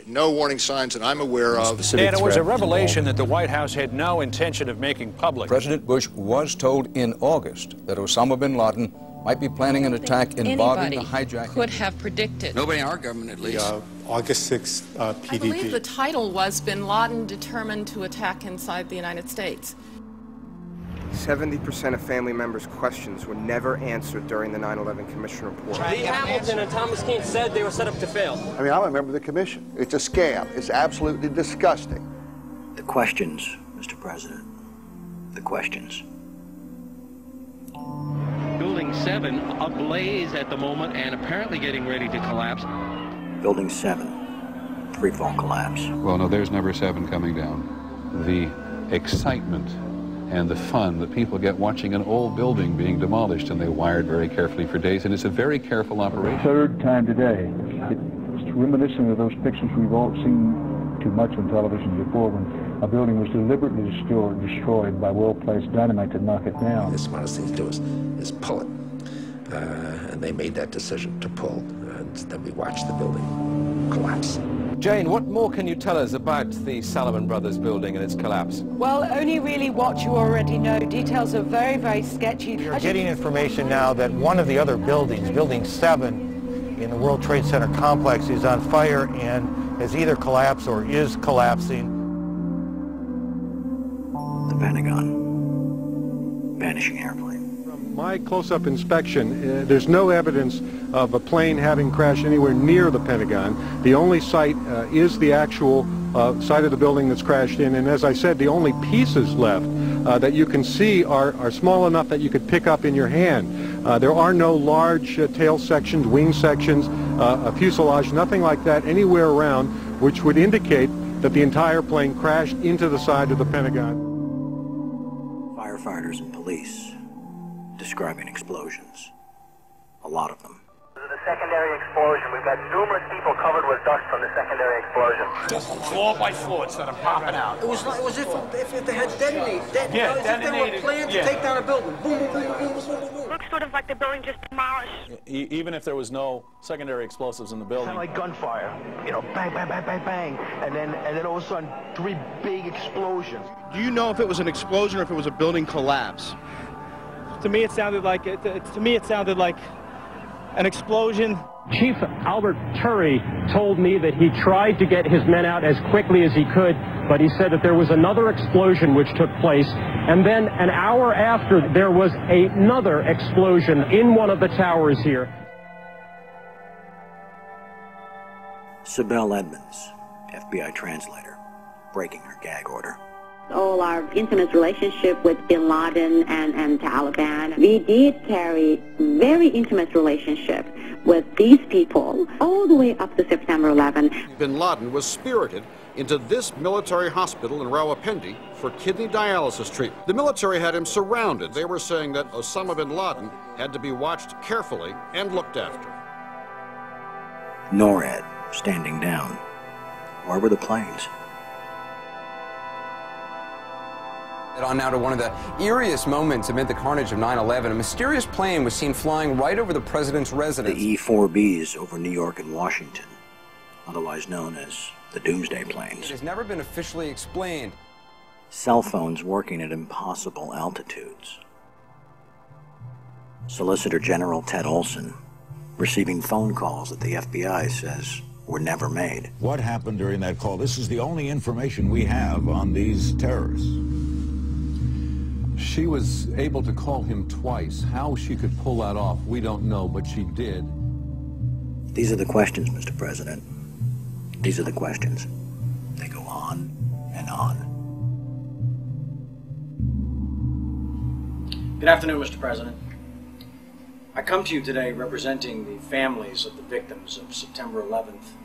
no warning signs that I'm aware of. And it was a revelation that the White House had no intention of making public. President Bush was told in August that Osama bin Laden might be planning an attack involving the hijacking. Could have predicted. Nobody in our government, at least. August 6th, PDP. I believe the title was Bin Laden Determined to Attack Inside the United States. 70% of family members' questions were never answered during the 9/11 Commission report. Lee Hamilton and Thomas Keane said they were set up to fail. I mean, I'm a member of the commission. It's a scam. It's absolutely disgusting. The questions, Mr. President. The questions. Building 7 ablaze at the moment and apparently getting ready to collapse. Building 7, free-fall collapse. Well, no, there's number 7 coming down. The excitement and the fun that people get watching an old building being demolished, and they wired very carefully for days, and it's a very careful operation. Third time today. It's reminiscent of those pictures we've all seen too much on television before, when a building was deliberately destroyed by well-placed dynamite to knock it down. The smartest thing to do is pull it. And they made that decision to pull, and then we watched the building collapse. Jane, what more can you tell us about the Salomon Brothers building and its collapse? Well, only really what you already know. Details are very, very sketchy. We're getting information now that one of the other buildings, Building 7 in the World Trade Center complex, is on fire and has either collapsed or is collapsing. The Pentagon. Vanishing airplane. From my close-up inspection, there's no evidence of a plane having crashed anywhere near the Pentagon. The only site is the actual site of the building that's crashed in, and as I said, the only pieces left that you can see are small enough that you could pick up in your hand. There are no large tail sections, wing sections, a fuselage, nothing like that anywhere around, which would indicate that the entire plane crashed into the side of the Pentagon. Firefighters and police describing explosions. A lot of them. The secondary explosion. We've got numerous people covered with dust from the secondary explosion. Just floor by floor instead of popping out. It was if they had detonated. If they were planned to take down a building. Boom, boom, boom, boom, boom, boom, boom. Looks sort of like the building just demolished. Even if there was no secondary explosives in the building. Kind of like gunfire. You know, bang, bang, bang, bang, bang. And then all of a sudden, 3 big explosions. Do you know if it was an explosion or if it was a building collapse? To me, it sounded like an explosion. Chief Albert Turry told me that he tried to get his men out as quickly as he could, but he said that there was another explosion which took place, and then an hour after there was another explosion in one of the towers here. Sibel Edmonds, FBI translator, breaking her gag order. All our intimate relationship with Bin Laden and Taliban. We did carry very intimate relationship with these people all the way up to September 11. Bin Laden was spirited into this military hospital in Rawalpindi for kidney dialysis treatment. The military had him surrounded. They were saying that Osama bin Laden had to be watched carefully and looked after. NORAD standing down. Where were the planes? On now to one of the eeriest moments amid the carnage of 9/11. A mysterious plane was seen flying right over the president's residence. The E-4Bs over New York and Washington, otherwise known as the Doomsday Planes. It has never been officially explained. Cell phones working at impossible altitudes. Solicitor General Ted Olson receiving phone calls that the FBI says were never made. What happened during that call? This is the only information we have on these terrorists. She was able to call him twice. How she could pull that off, we don't know, but she did. These are the questions, Mr. President. These are the questions. They go on and on. Good afternoon, Mr. President. I come to you today representing the families of the victims of September 11th,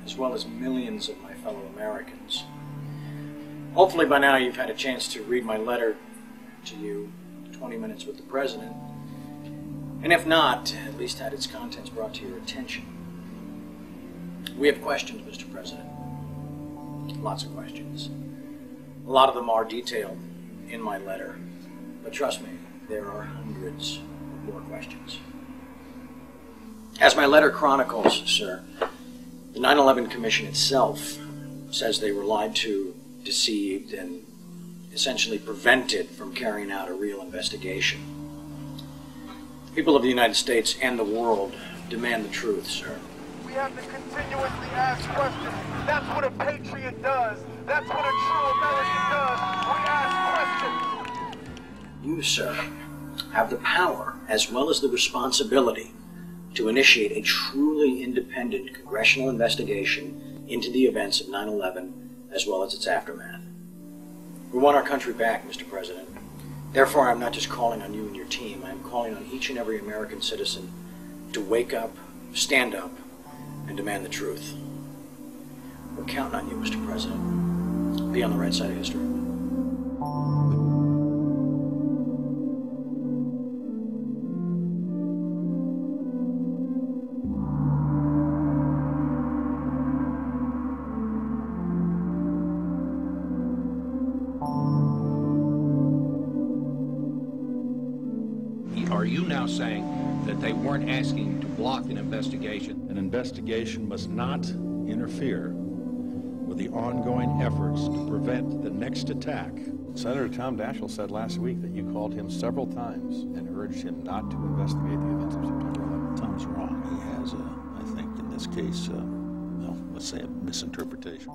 as well as millions of my fellow Americans. Hopefully by now you've had a chance to read my letter to you, 20 Minutes with the President, and if not, at least had its contents brought to your attention. We have questions, Mr. President. Lots of questions. A lot of them are detailed in my letter, but trust me, there are hundreds of more questions. As my letter chronicles, sir, The 9/11 Commission itself says they were lied to, deceived, and essentially prevented from carrying out a real investigation. The people of the United States and the world demand the truth, sir. We have to continuously ask questions. That's what a patriot does. That's what a true American does. We ask questions. You, sir, have the power as well as the responsibility to initiate a truly independent congressional investigation into the events of 9/11 as well as its aftermath. We want our country back, Mr. President. Therefore, I'm not just calling on you and your team. I'm calling on each and every American citizen to wake up, stand up, and demand the truth. We're counting on you, Mr. President. Be on the right side of history. Are you now saying that they weren't asking to block an investigation? An investigation must not interfere with the ongoing efforts to prevent the next attack. Senator Tom Daschle said last week that you called him several times and urged him not to investigate the events of September 11th. Tom's wrong. He has, I think, in this case, well, let's say a misinterpretation.